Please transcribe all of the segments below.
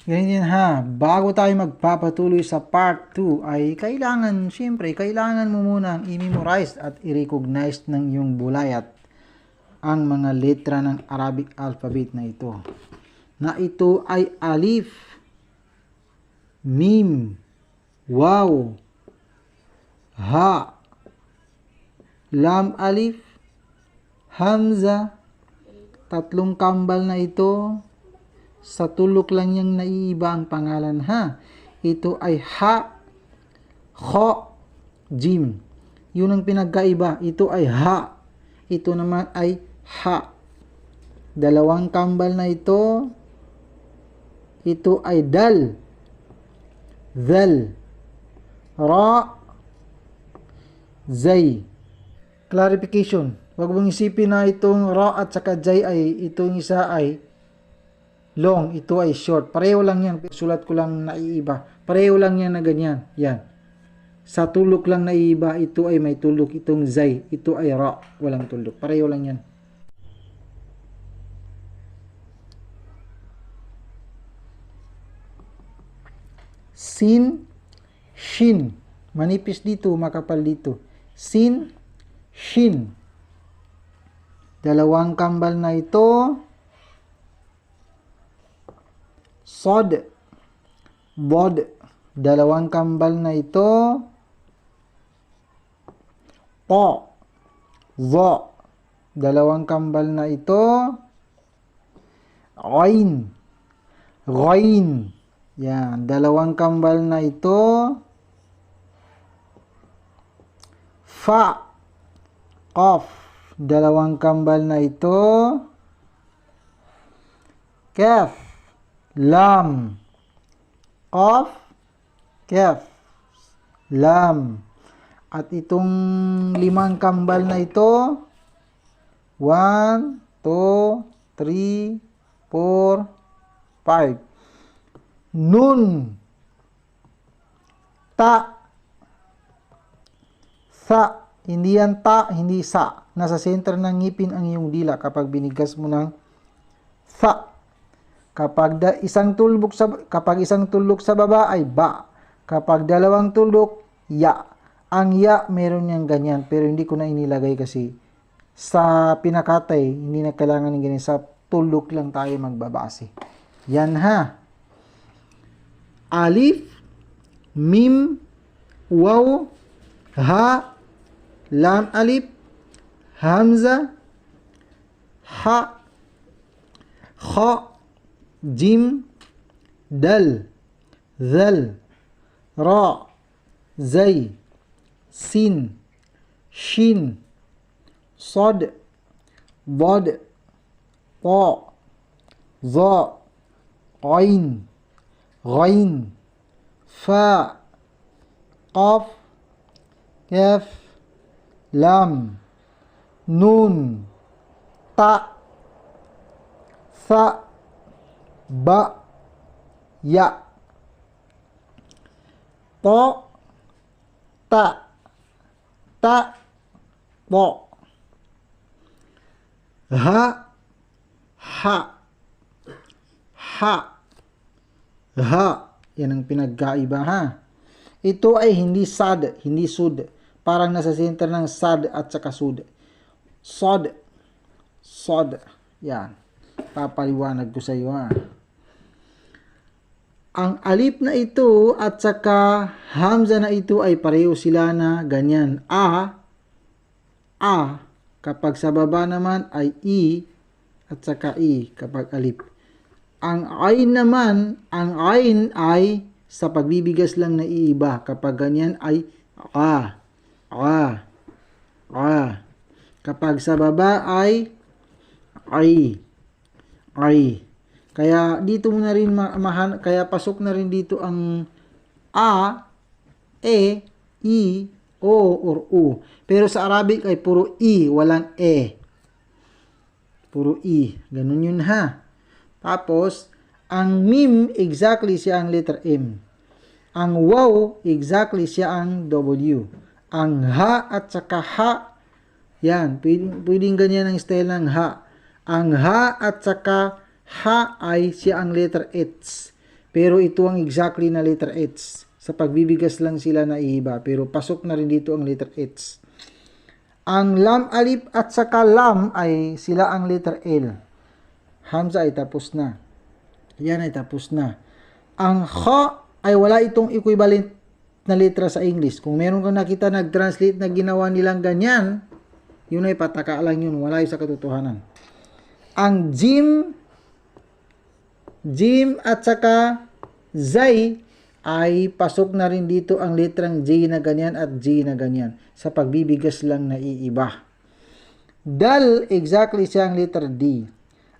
Ganyan ha, bago tayo magpapatuloy sa part 2 ay kailangan mo munang i-memorize at i-recognize ng iyong bulayat ang mga letra ng Arabic alphabet na ito. Na ito ay alif, mim, waw, ha, lam alif, hamza, tatlong kambal na ito. Sa tulok lang niyang naiiba ang pangalan ha. Ito ay ha, kho, jim. Yun ang pinagkaiba. Ito ay ha. Ito naman ay ha. Dalawang kambal na ito. Ito ay dal, dhal, ra, zay. Clarification. Huwag mong isipin na itong ra at saka zay ay itong isa ay long, ito ay short. Pareho lang yan. Sulat ko lang naiiba. Pareho lang yan na ganyan. Yan. Sa tulok lang naiiba. Ito ay may tulok. Itong zay. Ito ay ra. Walang tulok. Pareho lang yan. Sin, shin. Manipis dito, makapal dito. Sin, shin. Dalawang kambal na ito. Sod, bod, dalawang kambal na ito. Po, zo, dalawang kambal na ito. Ghain, ghain, yan, dalawang kambal na ito. Fa, qaf, dalawang kambal na ito. Kaf, lam, qaf, kaf, lam. At itong limang kambal na ito, 1, 2, 3, 4, 5. Nun, ta, sa, hindi yan ta, hindi sa. Nasa center ng ngipin ang iyong dila kapag binigas mo ng sa. Kapag isang tulok sa baba ay ba. Kapag dalawang tulok, ya. Ang ya, meron niyang ganyan. Pero hindi ko na inilagay kasi sa pinakatay, hindi na kailangan ng ganyan. Sa tulok lang tayo magbabase. Yan ha. Alif, mim, waw, ha, lam alif, hamza, ha, kha, jim, dal, dhal, ra, zay, sin, shin, sod, bod, ta, za, ain, ghain, fa, qaf, kaf, lam, nun, ta, sa, ba, ya. To, ta, ta, to. Ha, ha, ha, ha. Yan ang pinagkaiba ha. Ito ay hindi sad, hindi sud. Parang nasa center ng sad at saka sud. Sod, sod. Yan. Papaliwanag ko sa iyo ha. Ang alif na ito at saka hamza na ito ay pareho sila na ganyan. A. Kapag sa baba naman ay i at saka i kapag alif. Ang ain naman, ang ain ay sa pagbibigas lang na iiba. Kapag ganyan ay a. Kapag sa baba ay ay. Kaya dito mo na rin kaya pasok na rin dito ang a, e, i, o, or u. Pero sa Arabic ay puro i, walang e. Puro i. Ganun yun ha. Tapos, ang mim, exactly siya ang letter M. Ang waw, exactly siya ang W. Ang ha at saka ha, yan, pwedeng ganyan ang style ng ha. Ang ha at saka ha ay siya ang letter H. Pero ito ang exactly na letter H. Sa pagbibigas lang sila na iiba. Pero pasok na rin dito ang letter H. Ang lam alif at saka lam ay sila ang letter L. Hamza ay tapos na. Yan ay tapos na. Ang kha ay wala itong equivalent na letra sa English. Kung meron kang nakita nag-translate na ginawa nilang ganyan, yun ay pataka lang yun. Wala yun sa katotohanan. Ang jim at saka zay ay pasok na rin dito ang letrang J na ganyan at J na ganyan. Sa pagbibigas lang na iiba. Dal, exactly siyang letter D.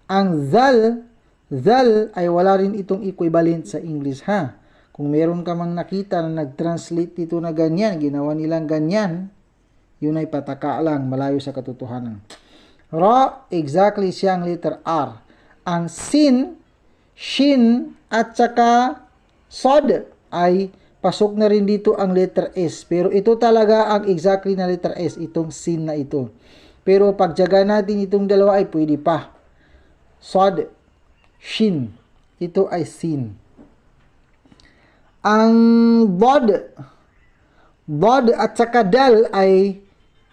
Ang zal ay wala rin itong equivalent sa English ha. Kung meron ka mang nakita na nag-translate dito na ganyan, ginawa nilang ganyan, yun ay pataka lang, malayo sa katotohanan. Ra, exactly siyang letter R. Ang sin, shin, at saka sod ay pasok na rin dito ang letter S. Pero ito talaga ang exactly na letter S, itong sin na ito. Pero pagtyaga natin itong dalawa ay pwede pa. Sod, shin, ito ay sin. Ang bod at saka dal ay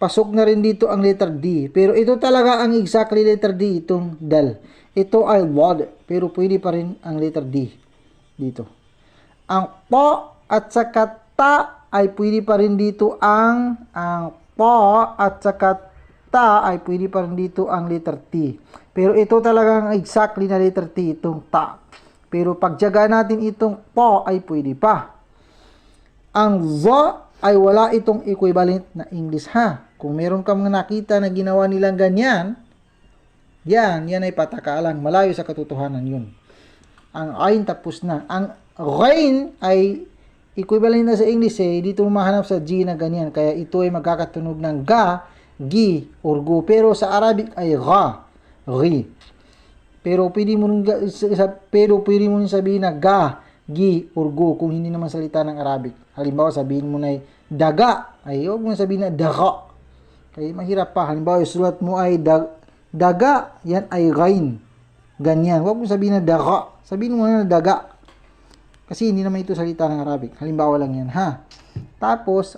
pasok na rin dito ang letter D. Pero ito talaga ang exactly letter D, itong dal. Ito ay bod, pero pwede pa rin ang letter D dito. Ang po at saka ta ay pwede pa rin dito ang po at saka ta ay pwede pa rin dito ang letter T. Pero ito talaga ang exactly na letter T, itong ta. Pero pagtyaga natin itong po ay pwede pa. Ang zo ay wala itong equivalent na English ha. Kung meron kang nakita na ginawa nilang ganyan, yan ay pataka lang. Malayo sa katotohanan yun. Ang ain tapos na. Ang rain ay equivalent na sa English eh. Dito mahanap sa G na ganyan. Kaya ito ay magkakatunog ng ga, gi, or gu. Pero sa Arabic ay ga, ri. Pero pwede mo rin sabihin na ga, gi, or go kung hindi naman salita ng Arabic. Halimbawa sabihin mo na daga, ay huwag mo sabihin na daga. Kaya mahirap pa. Halimbawa sulat mo ay daga, yan ay gain. Ganyan. Huwag mo sabihin na daga. Sabihin mo na daga. Kasi hindi naman ito salita ng Arabic. Halimbawa lang yan ha. Tapos,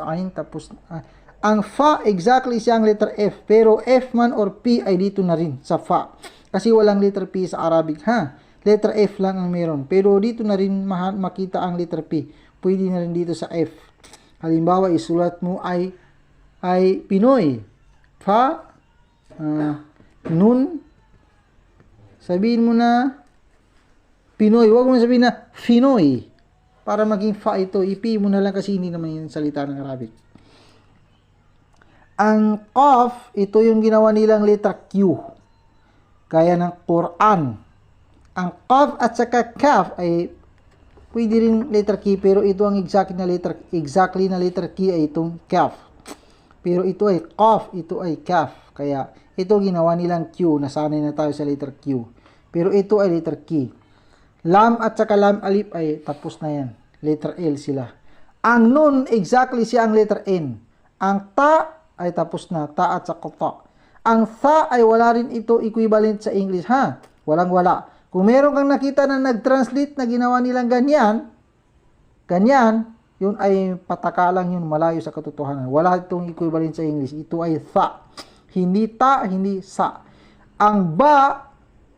ang fa exactly siyang letter F. Pero F man or P ay dito na rin sa fa. Kasi walang letter P sa Arabic ha. Letter F lang ang meron. Pero dito na rin makita ang letter P. Pwede na rin dito sa F. Halimbawa, isulat mo ay Pinoy. Fa, nun, sabihin mo na Pinoy. Huwag mo sabihin na Finoy. Para maging fa ito, ipi mo na lang kasi hindi naman yung salita ng Arabic. Ang qaf, ito yung ginawa nilang letter Q. Kaya ng Quran. Ang qaf at saka kaf ay pwede rin letter K, pero ito ang exactly na letter K ay itong kaf. Pero ito ay qaf, ito ay kaf. Kaya ito ginawa nilang Q, nasanay na tayo sa letter Q. Pero ito ay letter K. Lam at saka lam alif ay tapos na yan. Letter L sila. Ang nun, exactly siya ang letter N. Ang ta ay tapos na, ta at saka ta. Ang tha ay wala rin ito equivalent sa English ha. Walang wala. Kung meron kang nakita na nag-translate na ginawa nilang ganyan, yun ay pataka lang yun, malayo sa katotohanan. Wala itong equivalent sa English. Ito ay tha. Hindi ta, hindi sa. Ang ba,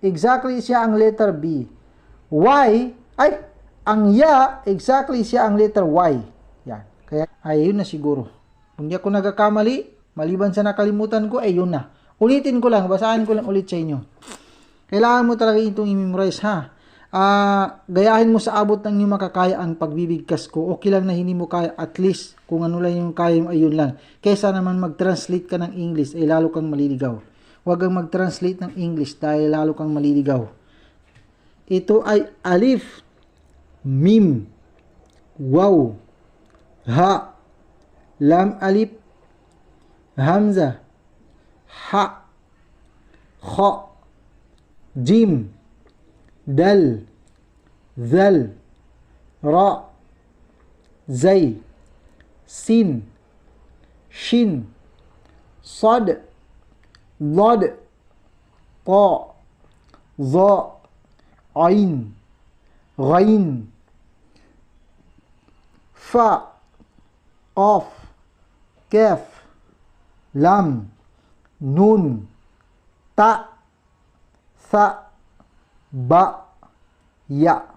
exactly siya ang letter B. Ang ya, exactly siya ang letter Y. Yan. Kaya, ayun na siguro. Kung di ako nagkakamali, maliban sa nakalimutan ko, yun na. Ulitin ko lang, basahin ko lang ulit sa inyo. Kailangan mo talaga itong i-memorize ha. Gayahin mo sa abot ng iyong makakaya ang pagbibigkas ko. Okay lang na hindi mo kaya, at least kung ano lang yung kaya mo, ayun lang. Kaysa naman mag-translate ka ng English, ay lalo kang maliligaw. Huwag kang mag-translate ng English dahil lalo kang maliligaw. Ito ay alif, mim, waw, ha, lam alif, hamza, ha, kha, jim, dal, zal, ra, zay, sin, shin, sad, ضاد طاء ظاء عين غين fa, qaf, kaf, lam, nun, ta, sa, ba, ya.